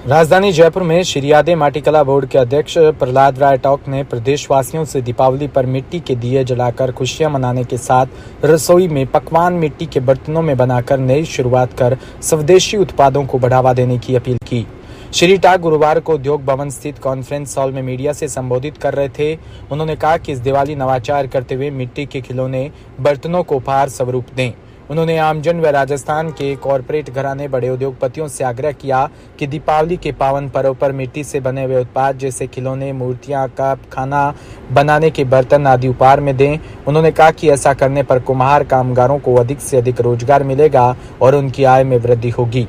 राजधानी जयपुर में शिरियादे माटीकला बोर्ड के अध्यक्ष प्रहलाद राय टॉक ने प्रदेशवासियों से दीपावली पर मिट्टी के दिए जलाकर खुशियां मनाने के साथ रसोई में पकवान मिट्टी के बर्तनों में बनाकर नई शुरुआत कर स्वदेशी उत्पादों को बढ़ावा देने की अपील की। श्री टाक गुरुवार को उद्योग भवन स्थित कॉन्फ्रेंस हॉल में मीडिया से संबोधित कर रहे थे। उन्होंने कहा कि इस दिवाली नवाचार करते हुए मिट्टी के खिलौने बर्तनों को उपहार स्वरूप दें। उन्होंने आमजन व राजस्थान के कॉरपोरेट घराने बड़े उद्योगपतियों से आग्रह किया कि दीपावली के पावन पर्व पर मिट्टी से बने हुए उत्पाद जैसे खिलौने, मूर्तियां, कप, खाना बनाने के बर्तन आदि उपहार में दें। उन्होंने कहा कि ऐसा करने पर कुम्हार कामगारों को अधिक से अधिक रोजगार मिलेगा और उनकी आय में वृद्धि होगी।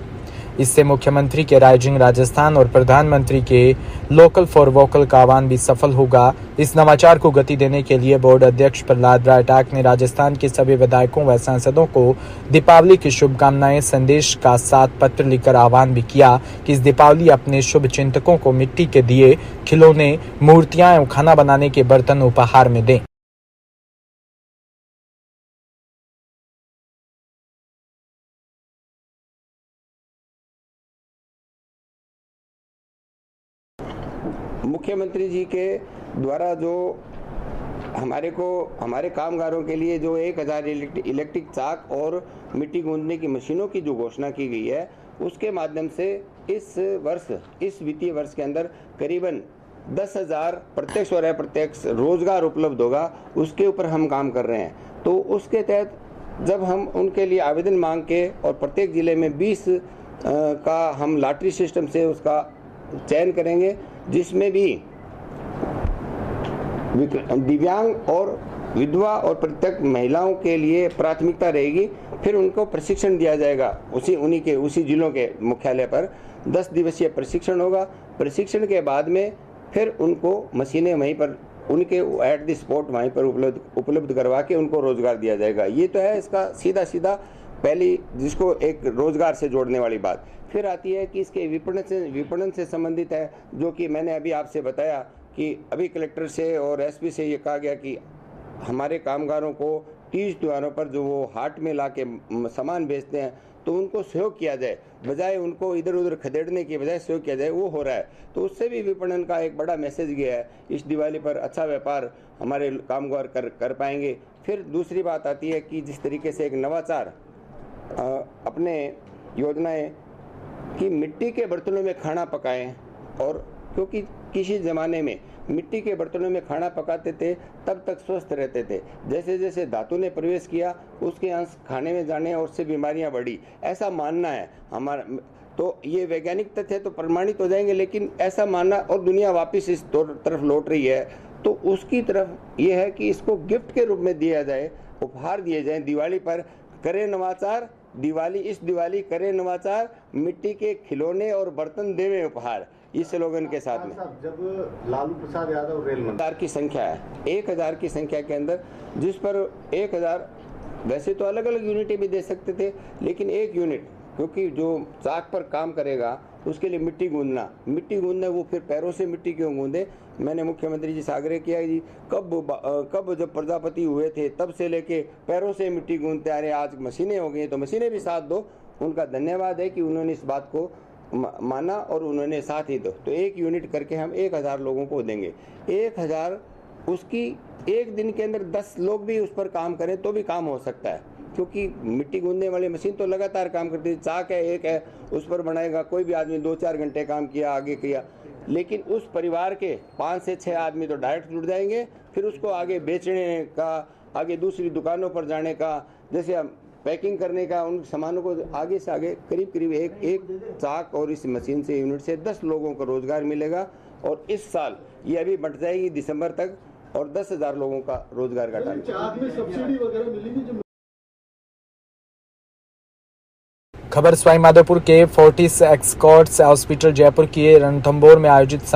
इससे मुख्यमंत्री के राइजिंग राजस्थान और प्रधानमंत्री के लोकल फॉर वोकल का आह्वान भी सफल होगा। इस नवाचार को गति देने के लिए बोर्ड अध्यक्ष प्रहलाद राय टाक ने राजस्थान के सभी विधायकों व सांसदों को दीपावली की शुभकामनाएं संदेश का साथ पत्र लिखकर आह्वान भी किया कि इस दीपावली अपने शुभ चिंतकों को मिट्टी के दिए, खिलौने, मूर्तियां एवं खाना बनाने के बर्तन उपहार में दें। मुख्यमंत्री जी के द्वारा जो हमारे कामगारों के लिए जो 1000 इलेक्ट्रिक चाक और मिट्टी गूंदने की मशीनों की जो घोषणा की गई है, उसके माध्यम से इस वित्तीय वर्ष के अंदर करीबन 10,000 प्रत्यक्ष और अप्रत्यक्ष रोजगार उपलब्ध होगा। उसके ऊपर हम काम कर रहे हैं। तो उसके तहत जब हम उनके लिए आवेदन मांग के और प्रत्येक जिले में 20 का हम लॉटरी सिस्टम से उसका चयन करेंगे, जिसमें भी दिव्यांग और विधवा और प्रत्येक महिलाओं के लिए प्राथमिकता रहेगी। फिर उनको प्रशिक्षण दिया जाएगा। उसी जिलों के मुख्यालय पर 10 दिवसीय प्रशिक्षण होगा। प्रशिक्षण के बाद में फिर उनको मशीनें वहीं पर उनके एट द स्पॉट वहीं पर उपलब्ध करवा के उनको रोजगार दिया जाएगा। ये तो है इसका सीधा पहली जिसको एक रोजगार से जोड़ने वाली बात। फिर आती है कि इसके विपणन से संबंधित है, जो कि मैंने अभी आपसे बताया कि अभी कलेक्टर से और एसपी से ये कहा गया कि हमारे कामगारों को तीज त्योहारों पर जो वो हाट में ला के सामान बेचते हैं तो उनको सहयोग किया जाए, बजाय उनको इधर उधर खदेड़ने की बजाय सहयोग किया जाए, वो हो रहा है। तो उससे भी विपणन का एक बड़ा मैसेज गया है। इस दिवाली पर अच्छा व्यापार हमारे कामगार कर पाएंगे। फिर दूसरी बात आती है कि जिस तरीके से एक नवाचार अपने योजनाएं कि मिट्टी के बर्तनों में खाना पकाएं, और क्योंकि किसी ज़माने में मिट्टी के बर्तनों में खाना पकाते थे तब तक स्वस्थ रहते थे। जैसे जैसे धातु ने प्रवेश किया उसके अंश खाने में जाने और उससे बीमारियां बढ़ी, ऐसा मानना है हमारा। तो ये वैज्ञानिक तथ्य तो प्रमाणित हो जाएंगे, लेकिन ऐसा मानना, और दुनिया वापस इस तरफ लौट रही है, तो उसकी तरफ ये है कि इसको गिफ्ट के रूप में दिया जाए, उपहार दिए जाए। दिवाली पर करें नवाचार, इस दिवाली करें नवाचार, मिट्टी के खिलौने और बर्तन देवें उपहार, इस स्लोगन के साथ में। जब लालू प्रसाद यादव रेल मंत्री की संख्या है 1000 की संख्या के अंदर, जिस पर 1000 वैसे तो अलग अलग यूनिटें भी दे सकते थे, लेकिन एक यूनिट क्योंकि जो चाक पर काम करेगा उसके लिए मिट्टी गूंदना, वो फिर पैरों से मिट्टी क्यों गूंदे। मैंने मुख्यमंत्री जी से आग्रह किया जी, कब जब प्रजापति हुए थे तब से लेके पैरों से मिट्टी गूंदते आ रहे, आज मशीनें हो गई तो मशीनें भी साथ दो। उनका धन्यवाद है कि उन्होंने इस बात को माना और उन्होंने साथ ही दो। तो एक यूनिट करके हम 1000 लोगों को देंगे। 1000 उसकी एक दिन के अंदर 10 लोग भी उस पर काम करें तो भी काम हो सकता है, क्योंकि मिट्टी गूंदने वाली मशीन तो लगातार काम करती है। चाक है, एक है, उस पर बनाएगा कोई भी आदमी 2-4 घंटे काम किया, आगे किया, लेकिन उस परिवार के 5 से 6 आदमी तो डायरेक्ट जुड़ जाएंगे। फिर उसको आगे बेचने का, आगे दूसरी दुकानों पर जाने का, जैसे पैकिंग करने का, उन सामानों को आगे से आगे करीब एक चाक और इस मशीन से यूनिट से 10 लोगों को रोजगार मिलेगा। और इस साल ये अभी बढ़ जाएगी दिसंबर तक, और 10,000 लोगों का रोजगार का टारगेट। खबर सवाई माधोपुर के फोर्टिस एक्सकॉर्ट्स हॉस्पिटल जयपुर के रणथंभौर में आयोजित